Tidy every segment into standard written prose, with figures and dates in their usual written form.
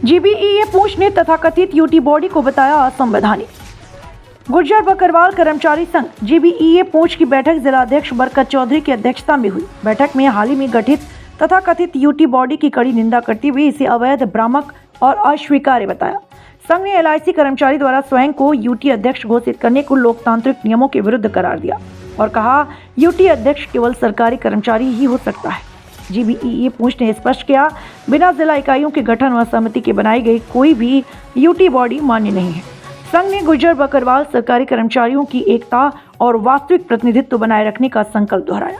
जीबीईए पूंछ ने तथाकथित UT body को बताया असंवैधानिक। गुर्जर बकरवाल कर्मचारी संघ जीबीईए पूंछ की बैठक जिलाध्यक्ष बरकत चौधरी की अध्यक्षता में हुई। बैठक में हाल ही में गठित तथाकथित यूटी बॉडी की कड़ी निंदा करते हुए इसे अवैध, भ्रामक और अस्वीकार्य बताया। संघ ने एलआईसी कर्मचारी द्वारा स्वयं को यूटी अध्यक्ष घोषित करने को लोकतांत्रिक नियमों के विरुद्ध करार दिया और कहा यूटी अध्यक्ष केवल सरकारी कर्मचारी ही हो सकता है। जीबीईए पूंछ ने स्पष्ट किया, बिना जिला इकाइयों के गठन व सहमति के बनाई गई कोई भी यूटी बॉडी मान्य नहीं है। संघ ने गुर्जर बकरवाल सरकारी कर्मचारियों की एकता और वास्तविक प्रतिनिधित्व बनाए रखने का संकल्प दोहराया।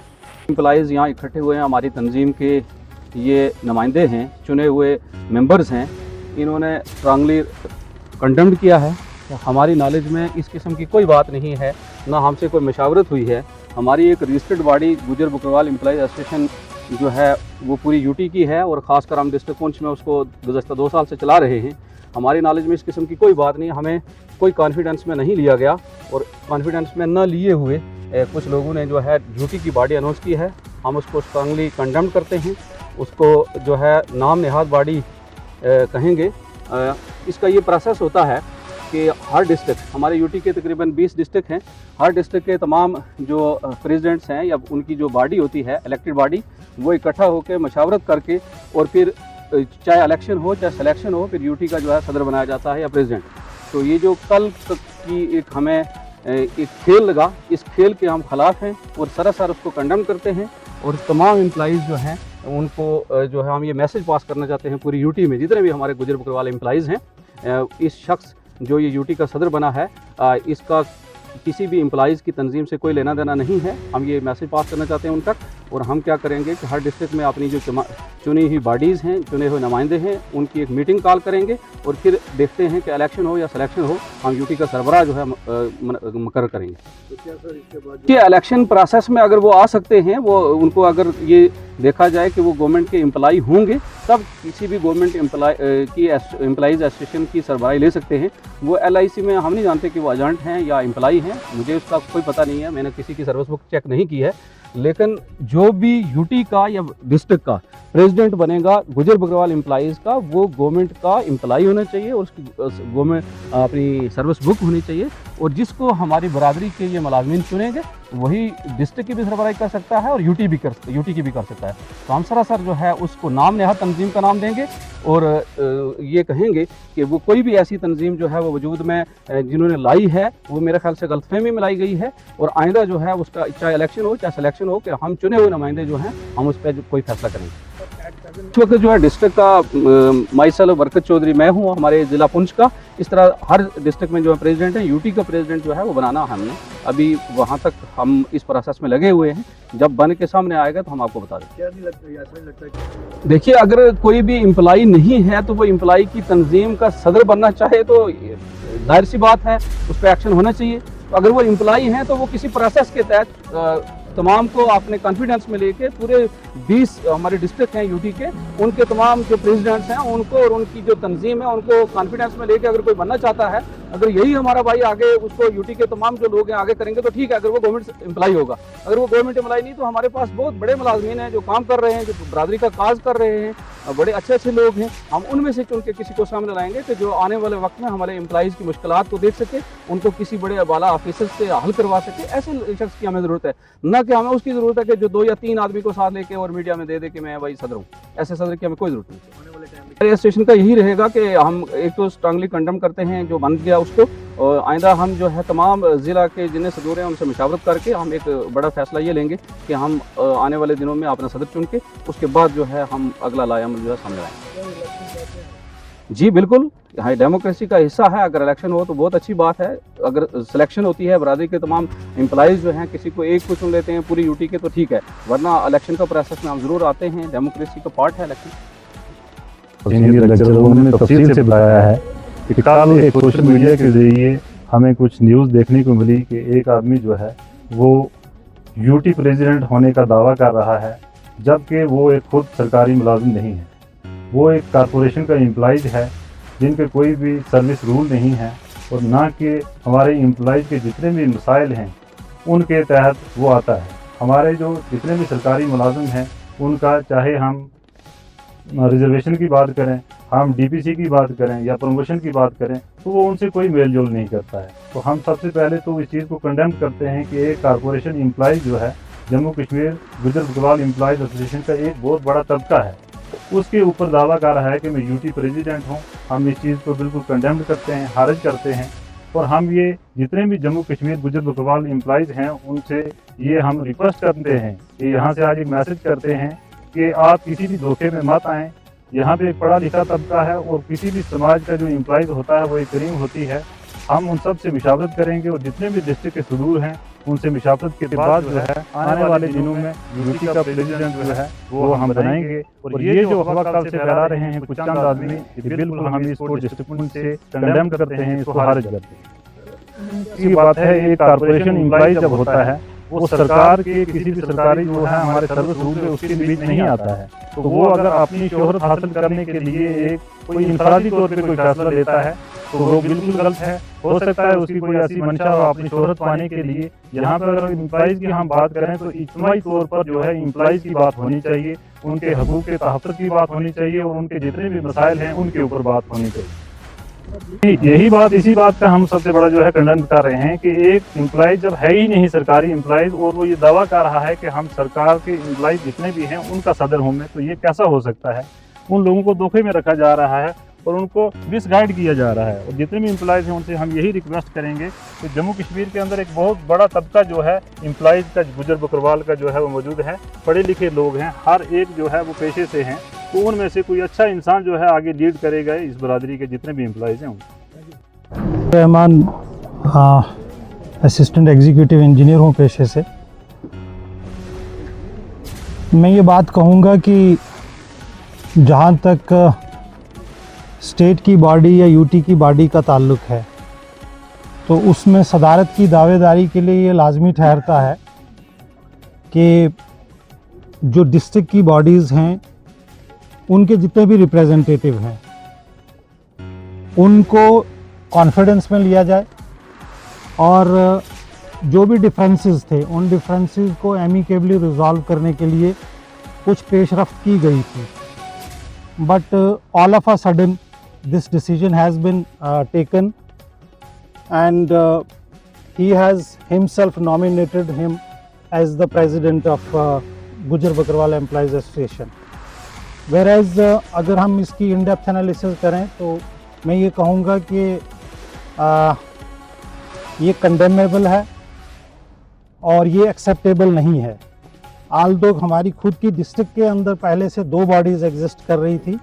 एम्प्लॉइज यहाँ इकट्ठे हुए हैं, हमारी तंजीम के ये नुमाइंदे हैं, चुने हुए मेंबर्स हैं। इन्होंने स्ट्रांगली कंडेम्ड किया है। हमारी नॉलेज में इस किस्म की कोई बात नहीं है, ना हमसे कोई मशावरत हुई है। हमारी एक registered body Gurjar Bakarwal employees association जो है वो पूरी यूटी की है और ख़ासकर हम डिस्ट्रिक्ट पुंछ में उसको गुज़श्ता 2 साल से चला रहे हैं। हमारी नॉलेज में इस किस्म की कोई बात नहीं, हमें कोई कॉन्फिडेंस में नहीं लिया गया और कॉन्फिडेंस में न लिए हुए कुछ लोगों ने जो है यूटी की बॉडी अनाउंस की है। हम उसको स्ट्रांगली कंडेम करते हैं, उसको जो है नाम नेहाद बॉडी कहेंगे। इसका ये प्रोसेस होता है कि हर डिस्ट्रिक्ट, हमारे यूटी के तकरीबन 20 डिस्ट्रिक्ट हैं, हर डिस्ट्रिक्ट के तमाम जो प्रेसिडेंट्स हैं या उनकी जो बॉडी होती है इलेक्टेड बॉडी, वो इकट्ठा होकर मशावरत करके और फिर चाहे इलेक्शन हो चाहे सिलेक्शन हो, फिर यूटी का जो है सदर बनाया जाता है या प्रेसिडेंट। तो ये जो कल तक की एक हमें एक खेल लगा, इस खेल के हम खिलाफ हैं और सरासर उसको कंडेम करते हैं। और तमाम एम्प्लॉइज़ जो हैं उनको जो है हम ये मैसेज पास करना चाहते हैं पूरी यूटी में जितने भी हमारे गुर्जर बकरवाल एम्प्लॉइज़ हैं, इस शख्स जो ये यूटी का सदर बना है, इसका किसी भी एम्प्लॉइज़ की तंजीम से कोई लेना देना नहीं है। हम ये मैसेज पास करना चाहते हैं उन तक। और हम क्या करेंगे कि हर डिस्ट्रिक्ट में अपनी जो चुनी हुई बॉडीज़ हैं, चुने हुए नुमाइंदे हैं, उनकी एक मीटिंग कॉल करेंगे और फिर देखते हैं कि इलेक्शन हो या सिलेक्शन हो, हम यूटी का सरबराह जो है मुकर्रर करेंगे। तो क्या सर इसके बाद कि इलेक्शन प्रोसेस में अगर वो आ सकते हैं, वो उनको अगर ये देखा जाए कि वो गवर्नमेंट के एम्प्लॉई होंगे, तब किसी भी गवर्नमेंट एम्प्लॉइज़ एसोसिएशन की सरबराही ले सकते हैं। वो एलआईसी में हम नहीं जानते कि वो एजेंट हैं या एम्प्लॉई हैं, मुझे उसका कोई पता नहीं है, मैंने किसी की सर्विस बुक चेक नहीं की है। लेकिन जो भी यूटी का या डिस्ट्रिक्ट का प्रेसिडेंट बनेगा गुर्जर बकरवाल एम्प्लॉइज़ का, वो गवर्नमेंट का एम्प्लॉई होना चाहिए और उसकी गवर्नमेंट अपनी सर्विस बुक होनी चाहिए। और जिसको हमारी बरादरी के ये मुलाजमीन चुनेंगे वही डिस्ट्रिक्ट की भी सरबराही कर सकता है और यूटी की भी कर सकता है। तो हम सरासर जो है उसको नाम नेहाद तंजीम का नाम देंगे और ये कहेंगे कि वो कोई भी ऐसी तंजीम जो है वो वजूद में जिन्होंने लाई है, वो मेरे ख्याल से गलतफहमी में लाई गई है। और आइंदा जो है उसका चाहे इलेक्शन हो चाहे सिलेक्शन हो, कि हम चुने हुए नुमाइंदे जो हैं हम उस पर कोई फैसला करेंगे। इस वक्त जो है डिस्ट्रिक्ट का माइसल बरकत चौधरी मैं हूँ, हमारे ज़िला पुंछ का। इस तरह हर डिस्ट्रिक्ट में जो है प्रेसिडेंट है, यूटी का प्रेसिडेंट जो है वो बनाना हमने अभी वहाँ तक हम इस प्रोसेस में लगे हुए हैं। जब बन के सामने आएगा तो हम आपको बता देंगे। क्या नहीं लगता, ऐसा नहीं लगता कि देखिए, अगर कोई भी एम्प्लॉई नहीं है तो वो एम्प्लॉई की तंजीम का सदर बनना चाहे तो जाहिर सी बात है उस पर एक्शन होना चाहिए। तो अगर वो एम्प्लॉई हैं तो वो किसी प्रोसेस के तहत तमाम को अपने कॉन्फिडेंस में लेके पूरे 20 हमारे डिस्ट्रिक्ट हैं यूटी के, उनके तमाम जो प्रेसिडेंट्स हैं उनको और उनकी जो तंजीम है उनको कॉन्फिडेंस में लेके अगर कोई बनना चाहता है, अगर यही हमारा भाई आगे उसको यूटी के तमाम जो लोग हैं आगे करेंगे तो ठीक है, अगर वो गवर्नमेंट एम्प्लॉई होगा। अगर वो गवर्नमेंट एम्प्लॉई नहीं तो हमारे पास बहुत बड़े मुलाजमीन हैं जो काम कर रहे हैं, जो बरादरी का काज कर रहे हैं, बड़े अच्छे अच्छे लोग हैं। हम उनमें से चुन के किसी को सामने लाएंगे कि जो आने वाले वक्त में हमारे एम्प्लॉइज़ की मुश्किलात को देख सके, उनको किसी बड़े बाला ऑफिसर से हल करवा सके। ऐसे शख्स की हमें ज़रूरत है, न कि हमें उसकी ज़रूरत है कि जो 2 या 3 आदमी को साथ लेके और मीडिया में दे दे कि मैं भाई सदर हूँ। ऐसे सदर की हमें कोई ज़रूरत नहीं। स्टेशन का यही रहेगा कि हम एक तो स्ट्रांगली कंडेम करते हैं जो बन गया उसको, और आइंदा हम जो है तमाम ज़िला के जिन्हें सदूर हैं उनसे मशावरत करके हम एक बड़ा फैसला ये लेंगे कि हम आने वाले दिनों में अपना सदर चुन के उसके बाद जो है हम अगला लाएंगे जो है सामने आएंगे। जी बिल्कुल, यहाँ डेमोक्रेसी का हिस्सा है। अगर इलेक्शन हो तो बहुत अच्छी बात है, अगर सिलेक्शन होती है बरादरी के तमाम एम्प्लॉइज़ जो हैं किसी को एक को चुन लेते हैं पूरी यूटी के तो ठीक है, वरना इलेक्शन का प्रोसेस में हम ज़रूर आते हैं। डेमोक्रेसी का पार्ट है इलेक्शन। उन्होंने तफसील से बताया है कि कल एक सोशल मीडिया के जरिए हमें कुछ न्यूज़ देखने को मिली कि एक आदमी जो है वो यूटी प्रेसिडेंट होने का दावा कर रहा है, जबकि वो एक खुद सरकारी मुलाजिम नहीं है। वो एक कारपोरेशन का एम्प्लॉइज है जिनके कोई भी सर्विस रूल नहीं है और ना कि हमारे एम्प्लॉइज के जितने भी मसाइल हैं उनके तहत वो आता है। हमारे जो जितने भी सरकारी मुलाजिम हैं उनका, चाहे हम रिजर्वेशन की बात करें, हम डीपीसी की बात करें या प्रमोशन की बात करें तो वो उनसे कोई मेल जोल नहीं करता है। तो हम सबसे पहले तो इस चीज़ को कंडेम करते हैं कि एक कारपोरेशन एम्प्लॉइज जो है जम्मू कश्मीर गुजर बकरवाल एम्प्लॉइज एसोसिएशन का एक बहुत बड़ा तबका है, उसके ऊपर दावा कर रहा है कि मैं यूटी प्रेसिडेंट हूँ। हम इस चीज़ को बिल्कुल कंडेम करते हैं, खारिज करते हैं। और हम ये जितने भी जम्मू कश्मीर गुजर बकरवाल एम्प्लॉइज हैं उनसे ये हम रिक्वेस्ट करते हैं कि यहाँ से आज एक मैसेज करते हैं कि आप किसी भी धोखे में मत आएँ। यहाँ पे एक पढ़ा लिखा तबका है और किसी भी समाज का जो एम्प्लॉइज होता है वो एक करीम होती है। हम उन सब से मुशावरत करेंगे और जितने भी डिस्ट्रिक्ट के सुदूर हैं उनसे मुशावरत के बाद जो है आने वाले दिनों में यूटी का प्रेसिडेंट जो है वो हम बनाएंगे। और ये जो अफवाह कल से फैला रहे हैं कुछ चंद आदमी, ये बिल्कुल हम इसको दृष्टिकोण से कंडेम करते हैं, इसको खारिज करते हैं। इसकी बात है, एक कारपोरेशन एम्प्लॉय जब होता है वो सरकार के किसी भी सरकारी जो है हमारे सर्विस रूल है उसके बीच नहीं आता है। तो वो अगर अपनी शोहरत हासिल करने के लिए एक कोई इंफरादी तौर पे कोई फैसला लेता है तो वो बिल्कुल गलत है। हो सकता है उसकी कोई ऐसी मंशा हो अपनी शोहरत पाने के लिए। यहाँ पर अगर एम्प्लॉइज की हम बात करें तो इज्तिमाई तौर पर जो है एम्प्लॉइज की बात होनी चाहिए, उनके हकूक़ के तहफ़्फ़ुज़ की बात होनी चाहिए और उनके जितने भी मसाइल हैं उनके ऊपर बात होनी चाहिए। यही बात, इसी बात का हम सबसे बड़ा जो है खंडन कर रहे हैं कि एक एम्प्लॉय जब है ही नहीं सरकारी एम्प्लॉइज और वो ये दावा कर रहा है कि हम सरकार के एम्प्लॉइज जितने भी हैं उनका सदर हूँ मैं, तो ये कैसा हो सकता है। उन लोगों को धोखे में रखा जा रहा है और उनको मिसगाइड किया जा रहा है। और जितने भी एम्प्लॉइज हैं उनसे हम यही रिक्वेस्ट करेंगे कि जम्मू कश्मीर के अंदर एक बहुत बड़ा तबका जो है एम्प्लॉइज का गुजर बकरवाल का जो है वो मौजूद है। पढ़े लिखे लोग हैं, हर एक जो है वो पेशे से हैं, तो उनमें से कोई अच्छा इंसान जो है आगे लीड करेगा इस बरादरी के जितने भी एम्प्लॉइज हैं। रहमान असिस्टेंट एग्जीक्यूटिव इंजीनियर हूँ पेशे से। मैं ये बात कहूँगा कि जहाँ तक स्टेट की बॉडी या यूटी की बॉडी का ताल्लुक है तो उसमें सदारत की दावेदारी के लिए ये लाजमी ठहरता है कि जो डिस्ट्रिक्ट की बॉडीज़ हैं उनके जितने भी रिप्रेजेंटेटिव हैं उनको कॉन्फिडेंस में लिया जाए और जो भी डिफरेंसेस थे उन डिफरेंसेस को एमिकेबली रिजॉल्व करने के लिए कुछ पेशरफ्त की गई थी। But all of a sudden this decision has been taken and he has himself nominated him as the president of Gujar Bakarwal Employees Association. Whereas अगर हम इसकी इन डेप्थ एनालिसिस करें तो मैं ये कहूँगा कि ये कंडेमेबल है और ये एक्सेप्टेबल नहीं है। आल्दो हमारी खुद की डिस्ट्रिक्ट के अंदर पहले से दो बॉडीज़ एग्जिस्ट कर रही थी,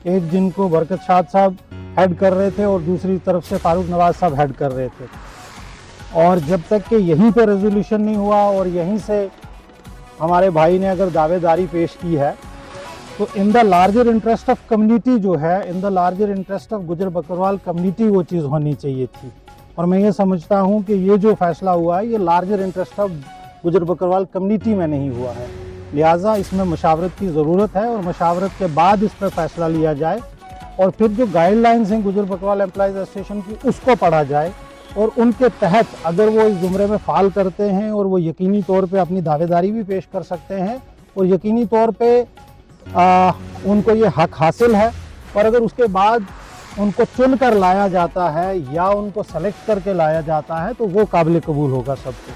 एक जिनको बरकत शाद साहब हेड कर रहे थे और दूसरी तरफ से फारूक नवाज साहब हेड कर रहे थे। और जब तक कि यहीं पे रेजोल्यूशन नहीं हुआ और यहीं से हमारे भाई ने अगर दावेदारी पेश की है तो in the larger interest of community जो है, in the larger interest of गुजर बकरवाल कम्युनिटी वो चीज़ होनी चाहिए थी। और मैं ये समझता हूँ कि ये जो फैसला हुआ है ये लार्जर इंटरेस्ट ऑफ गुजर बकरवाल कम्युनिटी में नहीं हुआ है, लिहाजा इसमें मशावरत की ज़रूरत है और मशावरत के बाद इस पर फैसला लिया जाए और फिर जो गाइडलाइंस हैं गुजर बकरवाल एम्प्लॉइज़ एसोसिएशन की उसको पढ़ा जाए और उनके तहत अगर वो इस ज़ुमरे में फ़ाल करते हैं और वो यकीनी तौर पे अपनी दावेदारी भी पेश कर सकते हैं और यकीनी तौर पे उनको ये हक हासिल है। और अगर उसके बाद उनको चुन कर लाया जाता है या उनको सेलेक्ट करके लाया जाता है तो वो काबिल कबूल होगा सबको।